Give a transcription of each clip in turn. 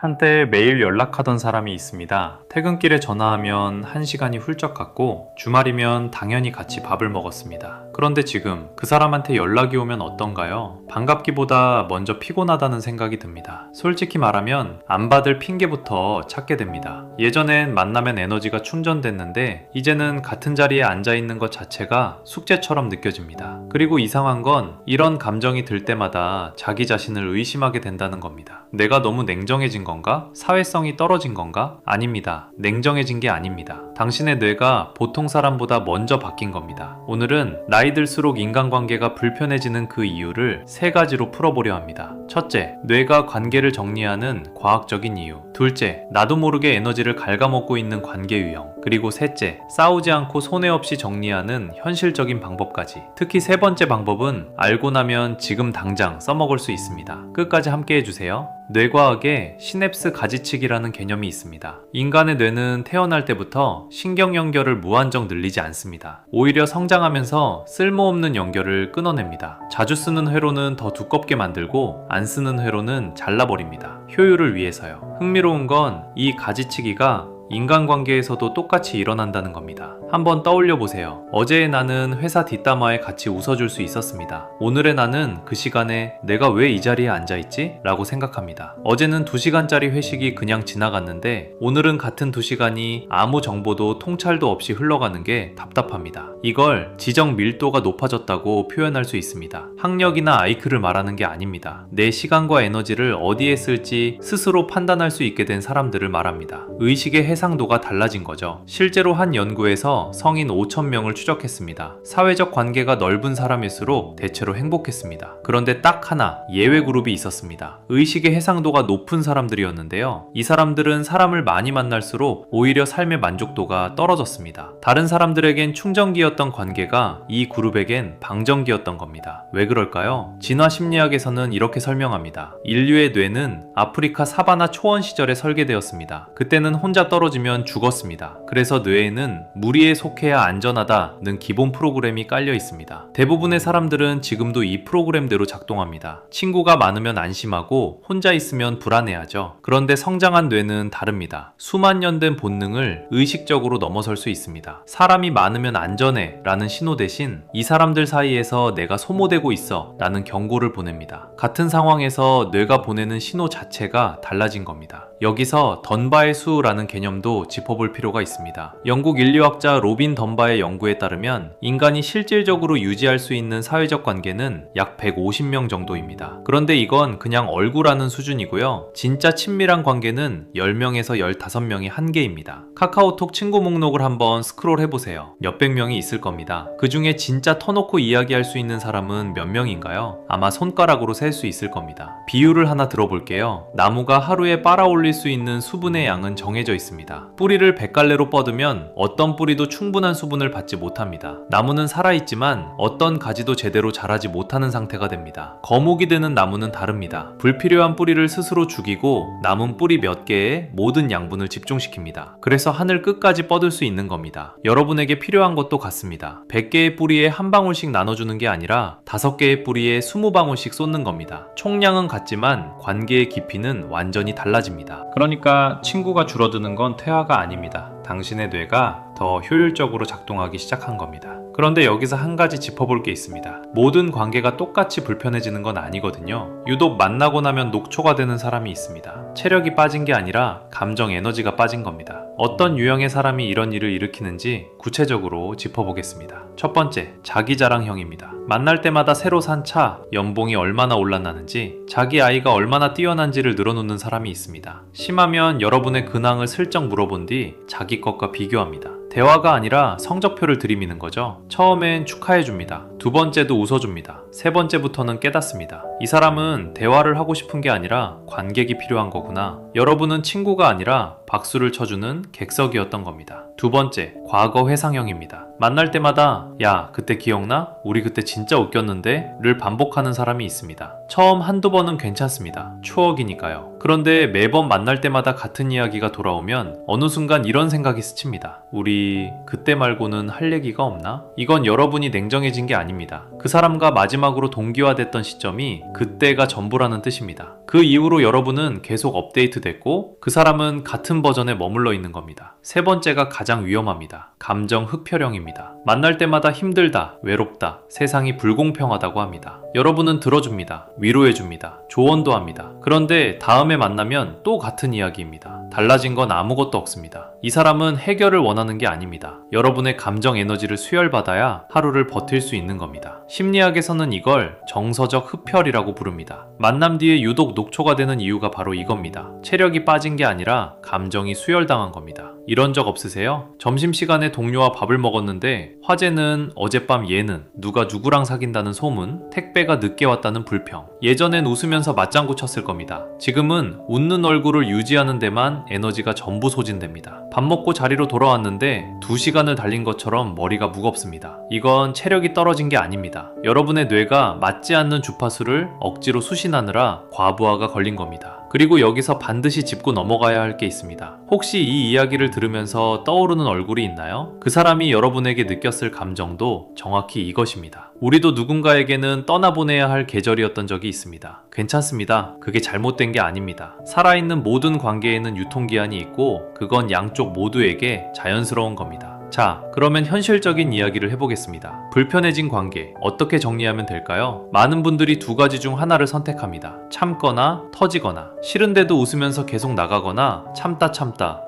한때 매일 연락하던 사람이 있습니다. 퇴근길에 전화하면 1시간이 훌쩍 갔고 주말이면 당연히 같이 밥을 먹었습니다. 그런데 지금 그 사람한테 연락이 오면 어떤가요? 반갑기보다 먼저 피곤하다는 생각이 듭니다. 솔직히 말하면 안 받을 핑계부터 찾게 됩니다. 예전엔 만나면 에너지가 충전됐는데 이제는 같은 자리에 앉아있는 것 자체가 숙제처럼 느껴집니다. 그리고 이상한 건 이런 감정이 들 때마다 자기 자신을 의심하게 된다는 겁니다. 내가 너무 냉정해진 건가? 사회성이 떨어진 건가? 아닙니다. 냉정해진 게 아닙니다. 당신의 뇌가 보통 사람보다 먼저 바뀐 겁니다. 오늘은 나이 들수록 인간관계가 불편해지는 그 이유를 3가지로 풀어보려 합니다. 첫째, 뇌가 관계를 정리하는 과학적인 이유. 둘째, 나도 모르게 에너지를 갉아먹고 있는 관계 유형. 그리고 셋째, 싸우지 않고 손해 없이 정리하는 현실적인 방법까지. 특히 3번째 방법은 알고 나면 지금 당장 써먹을 수 있습니다. 끝까지 함께 해주세요. 뇌과학에 시냅스 가지치기라는 개념이 있습니다. 인간의 뇌는 태어날 때부터 신경 연결을 무한정 늘리지 않습니다. 오히려 성장하면서 쓸모없는 연결을 끊어냅니다. 자주 쓰는 회로는 더 두껍게 만들고 안 쓰는 회로는 잘라버립니다. 효율을 위해서요. 흥미로운 건 이 가지치기가 인간관계에서도 똑같이 일어난다는 겁니다. 한번 떠올려 보세요. 어제의 나는 회사 뒷담화에 같이 웃어줄 수 있었습니다. 오늘의 나는 그 시간에 내가 왜 이 자리에 앉아있지? 라고 생각합니다. 어제는 2시간짜리 회식이 그냥 지나갔는데 오늘은 같은 2시간이 아무 정보도 통찰도 없이 흘러가는 게 답답합니다. 이걸 지적 밀도가 높아졌다고 표현할 수 있습니다. 학력이나 IQ를 말하는 게 아닙니다. 내 시간과 에너지를 어디에 쓸지 스스로 판단할 수 있게 된 사람들을 말합니다. 의식의 해상도가 달라진 거죠. 실제로 한 연구에서 성인 5,000명을 추적했습니다. 사회적 관계가 넓은 사람일수록 대체로 행복했습니다. 그런데 딱 하나 예외 그룹이 있었습니다. 의식의 해상도가 높은 사람들이었는데요. 이 사람들은 사람을 많이 만날수록 오히려 삶의 만족도가 떨어졌습니다. 다른 사람들에겐 충전기였던 관계가 이 그룹에겐 방전기였던 겁니다. 왜 그럴까요? 진화 심리학에서는 이렇게 설명합니다. 인류의 뇌는 아프리카 사바나 초원 시절에 설계되었습니다. 그때는 혼자 떨어지면 죽었습니다. 그래서 뇌에는 무리에 속해야 안전하다는 기본 프로그램이 깔려 있습니다. 대부분의 사람들은 지금도 이 프로그램대로 작동합니다. 친구가 많으면 안심하고 혼자 있으면 불안해하죠. 그런데 성장한 뇌는 다릅니다. 수만 년 된 본능을 의식적으로 넘어설 수 있습니다. 사람이 많으면 안전해 라는 신호 대신 이 사람들 사이에서 내가 소모되고 있어 라는 경고를 보냅니다. 같은 상황에서 뇌가 보내는 신호 자체가 달라진 겁니다. 여기서 던바의 수라는 개념도 짚어볼 필요가 있습니다. 영국 인류학자 로빈 던바의 연구에 따르면 인간이 실질적으로 유지할 수 있는 사회적 관계는 약 150명 정도입니다. 그런데 이건 그냥 얼굴하는 수준이고요. 진짜 친밀한 관계는 10명에서 15명이 한계입니다. 카카오톡 친구 목록을 한번 스크롤 해보세요. 몇백 명이 있을 겁니다. 그 중에 진짜 터놓고 이야기할 수 있는 사람은 몇 명인가요? 아마 손가락으로 셀 수 있을 겁니다. 비유를 하나 들어볼게요. 나무가 하루에 빨아올릴 수 있는 수분의 양은 정해져 있습니다. 뿌리를 100갈래로 뻗으면 어떤 뿌리도 충분한 수분을 받지 못합니다. 나무는 살아있지만 어떤 가지도 제대로 자라지 못하는 상태가 됩니다. 거목이 되는 나무는 다릅니다. 불필요한 뿌리를 스스로 죽이고 남은 뿌리 몇 개에 모든 양분을 집중시킵니다. 그래서 하늘 끝까지 뻗을 수 있는 겁니다. 여러분에게 필요한 것도 같습니다. 100개의 뿌리에 한 방울씩 나눠주는 게 아니라 5개의 뿌리에 20방울씩 쏟는 겁니다. 총량은 같지만 관계의 깊이는 완전히 달라집니다. 그러니까 친구가 줄어드는 건 퇴화가 아닙니다. 당신의 뇌가 더 효율적으로 작동하기 시작한 겁니다. 그런데 여기서 한 가지 짚어볼 게 있습니다. 모든 관계가 똑같이 불편해지는 건 아니거든요. 유독 만나고 나면 녹초가 되는 사람이 있습니다. 체력이 빠진 게 아니라 감정 에너지가 빠진 겁니다. 어떤 유형의 사람이 이런 일을 일으키는지 구체적으로 짚어보겠습니다. 첫 번째, 자기 자랑형입니다. 만날 때마다 새로 산 차, 연봉이 얼마나 올랐나는지, 자기 아이가 얼마나 뛰어난지를 늘어놓는 사람이 있습니다. 심하면 여러분의 근황을 슬쩍 물어본 뒤 자기 것과 비교합니다. 대화가 아니라 성적표를 들이미는 거죠. 처음엔 축하해줍니다. 두 번째도 웃어줍니다. 세 번째부터는 깨닫습니다. 이 사람은 대화를 하고 싶은 게 아니라 관객이 필요한 거구나. 여러분은 친구가 아니라 박수를 쳐주는 객석이었던 겁니다. 두 번째, 과거 회상형입니다. 만날 때마다 야, 그때 기억나? 우리 그때 진짜 웃겼는데? 를 반복하는 사람이 있습니다. 처음 한두 번은 괜찮습니다. 추억이니까요. 그런데 매번 만날 때마다 같은 이야기가 돌아오면 어느 순간 이런 생각이 스칩니다. 우리 그때 말고는 할 얘기가 없나? 이건 여러분이 냉정해진 게 아닙니다. 그 사람과 마지막으로 동기화됐던 시점이 그때가 전부라는 뜻입니다. 그 이후로 여러분은 계속 업데이트됐고 그 사람은 같은 버전에 머물러 있는 겁니다. 세 번째가 가장 위험합니다. 감정 흡혈형입니다. 만날 때마다 힘들다, 외롭다, 세상이 불공평하다고 합니다. 여러분은 들어줍니다. 위로해줍니다. 조언도 합니다. 그런데 다음에 만나면 또 같은 이야기입니다. 달라진 건 아무것도 없습니다. 이 사람은 해결을 원하는 게 아닙니다. 여러분의 감정 에너지를 수혈받아야 하루를 버틸 수 있는 겁니다. 심리학에서는 이걸 정서적 흡혈이라고 부릅니다. 만남 뒤에 유독 녹초가 되는 이유가 바로 이겁니다. 체력이 빠진 게 아니라 감정이 수혈당한 겁니다. 이런 적 없으세요? 점심시간에 동료와 밥을 먹었는데 화제는 어젯밤 얘는 누가 누구랑 사귄다는 소문, 택배가 늦게 왔다는 불평. 예전엔 웃으면서 맞장구 쳤을 겁니다. 지금은 웃는 얼굴을 유지하는 데만 에너지가 전부 소진됩니다. 밥 먹고 자리로 돌아왔는데 2시간을 달린 것처럼 머리가 무겁습니다. 이건 체력이 떨어진 게 아닙니다. 여러분의 뇌가 맞지 않는 주파수를 억지로 수신하느라 과부하가 걸린 겁니다. 그리고 여기서 반드시 짚고 넘어가야 할 게 있습니다. 혹시 이 이야기를 들으면서 떠오르는 얼굴이 있나요? 그 사람이 여러분에게 느꼈을 감정도 정확히 이것입니다. 우리도 누군가에게는 떠나보내야 할 계절이었던 적이 있습니다. 괜찮습니다. 그게 잘못된 게 아닙니다. 살아있는 모든 관계에는 유통기한이 있고 그건 양쪽 모두에게 자연스러운 겁니다. 자, 그러면 현실적인 이야기를 해보겠습니다. 불편해진 관계, 어떻게 정리하면 될까요? 많은 분들이 두 가지 중 하나를 선택합니다. 참거나 터지거나. 싫은데도 웃으면서 계속 나가거나 참다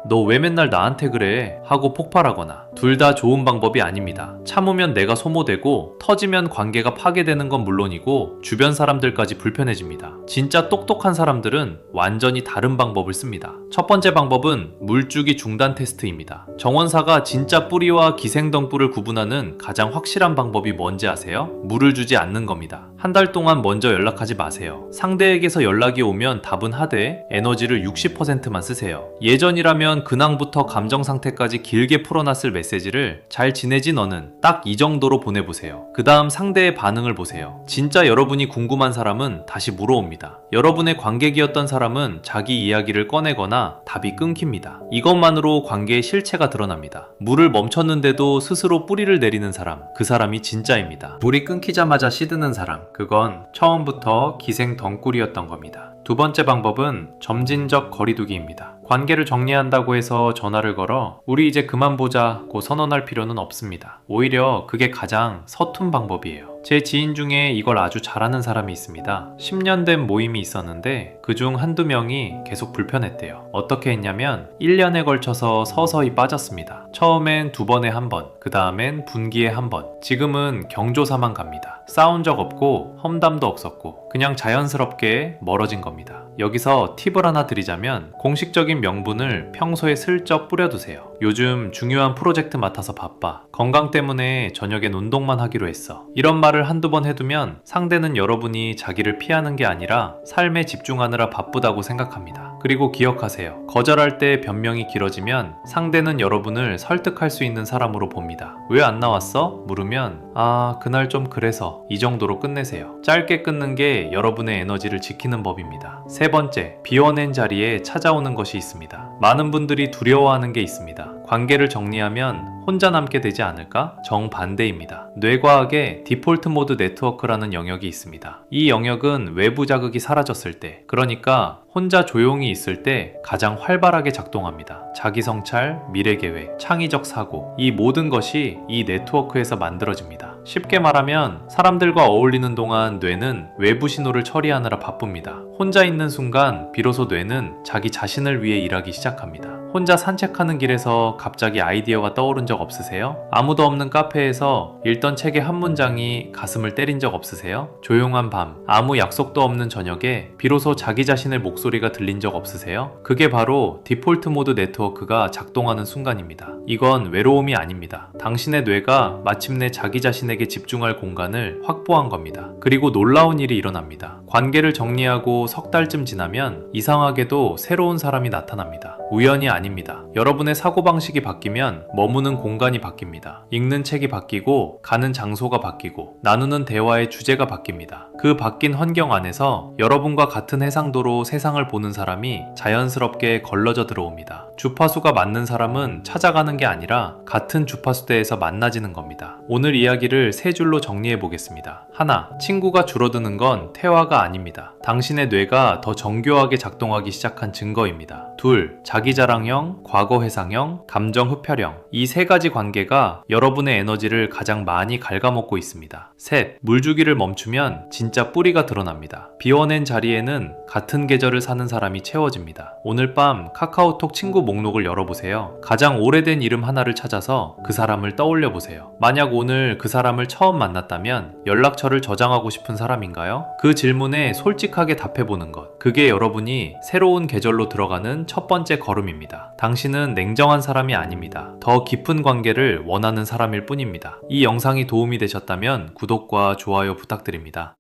너 왜 맨날 나한테 그래? 하고 폭발하거나. 둘 다 좋은 방법이 아닙니다. 참으면 내가 소모되고 터지면 관계가 파괴되는 건 물론이고 주변 사람들까지 불편해집니다. 진짜 똑똑한 사람들은 완전히 다른 방법을 씁니다. 첫 번째 방법은 물주기 중단 테스트입니다. 정원사가 진짜 뿌리와 기생덩굴을 구분하는 가장 확실한 방법이 뭔지 아세요? 물을 주지 않는 겁니다. 한 달 동안 먼저 연락하지 마세요. 상대에게서 연락이 오면 답은 하되 에너지를 60%만 쓰세요. 예전이라면 근황부터 감정 상태까지 길게 풀어놨을 메시지를 잘 지내지 너는 딱 이 정도로 보내보세요. 그 다음 상대의 반응을 보세요. 진짜 여러분이 궁금한 사람은 다시 물어옵니다. 여러분의 관객이었던 사람은 자기 이야기를 꺼내거나 답이 끊깁니다. 이것만으로 관계의 실체가 드러납니다. 물을 멈췄는데도 스스로 뿌리를 내리는 사람, 그 사람이 진짜입니다. 물이 끊기자마자 시드는 사람, 그건 처음부터 기생덩굴이었던 겁니다. 두 번째 방법은 점진적 거리두기입니다. 관계를 정리한다고 해서 전화를 걸어 우리 이제 그만 보자고 선언할 필요는 없습니다. 오히려 그게 가장 서툰 방법이에요. 제 지인 중에 이걸 아주 잘하는 사람이 있습니다. 10년 된 모임이 있었는데 그중 한두 명이 계속 불편했대요. 어떻게 했냐면 1년에 걸쳐서 서서히 빠졌습니다. 처음엔 2번에 한 번, 그 다음엔 분기에 한 번, 지금은 경조사만 갑니다. 싸운 적 없고 험담도 없었고 그냥 자연스럽게 멀어진 겁니다. 여기서 팁을 하나 드리자면 공식적인 명분을 평소에 슬쩍 뿌려두세요. 요즘 중요한 프로젝트 맡아서 바빠. 건강 때문에 저녁엔 운동만 하기로 했어. 이런 말을 한두 번 해두면 상대는 여러분이 자기를 피하는 게 아니라 삶에 집중하느라 바쁘다고 생각합니다. 그리고 기억하세요. 거절할 때 변명이 길어지면 상대는 여러분을 설득할 수 있는 사람으로 봅니다. 왜 안 나왔어? 물으면 아, 그날 좀 그래서 이 정도로 끝내세요. 짧게 끊는 게 여러분의 에너지를 지키는 법입니다. 세 번째, 비워낸 자리에 찾아오는 것이 있습니다. 많은 분들이 두려워하는 게 있습니다. 관계를 정리하면 혼자 남게 되지 않을까? 정반대입니다. 뇌과학에 디폴트 모드 네트워크라는 영역이 있습니다. 이 영역은 외부 자극이 사라졌을 때, 그러니까 혼자 조용히 있을 때 가장 활발하게 작동합니다. 자기 성찰, 미래 계획, 창의적 사고, 이 모든 것이 이 네트워크에서 만들어집니다. 쉽게 말하면 사람들과 어울리는 동안 뇌는 외부 신호를 처리하느라 바쁩니다. 혼자 있는 순간 비로소 뇌는 자기 자신을 위해 일하기 시작합니다. 혼자 산책하는 길에서 갑자기 아이디어가 떠오른 적 없으세요? 아무도 없는 카페에서 읽던 책의 한 문장이 가슴을 때린 적 없으세요? 조용한 밤, 아무 약속도 없는 저녁에 비로소 자기 자신의 목소리가 들린 적 없으세요? 그게 바로 디폴트 모드 네트워크가 작동하는 순간입니다. 이건 외로움이 아닙니다. 당신의 뇌가 마침내 자기 자신의 자신에게 집중할 공간을 확보한 겁니다. 그리고 놀라운 일이 일어납니다. 관계를 정리하고 석 달쯤 지나면 이상하게도 새로운 사람이 나타납니다. 우연이 아닙니다. 여러분의 사고방식이 바뀌면 머무는 공간이 바뀝니다. 읽는 책이 바뀌고 가는 장소가 바뀌고 나누는 대화의 주제가 바뀝니다. 그 바뀐 환경 안에서 여러분과 같은 해상도로 세상을 보는 사람이 자연스럽게 걸러져 들어옵니다. 주파수가 맞는 사람은 찾아가는 게 아니라 같은 주파수대에서 만나지는 겁니다. 오늘 이야기를 세 줄로 정리해 보겠습니다. 하나, 친구가 줄어드는 건 퇴화가 아닙니다. 당신의 뇌가 더 정교하게 작동하기 시작한 증거입니다. 둘, 자기자랑형, 과거 회상형, 감정 흡혈형. 이 세 가지 관계가 여러분의 에너지를 가장 많이 갉아먹고 있습니다. 셋, 물주기를 멈추면 진짜 뿌리가 드러납니다. 비워낸 자리에는 같은 계절을 사는 사람이 채워집니다. 오늘 밤 카카오톡 친구 목록을 열어보세요. 가장 오래된 이름 하나를 찾아서 그 사람을 떠올려 보세요. 만약 오늘 그 사람을 처음 만났다면 연락처를 저장하고 싶은 사람인가요? 그 질문에 솔직하게 답해보는 것. 그게 여러분이 새로운 계절로 들어가는 첫 번째 걸음입니다. 당신은 냉정한 사람이 아닙니다. 더 깊은 관계를 원하는 사람일 뿐입니다. 이 영상이 도움이 되셨다면 구독과 좋아요 부탁드립니다.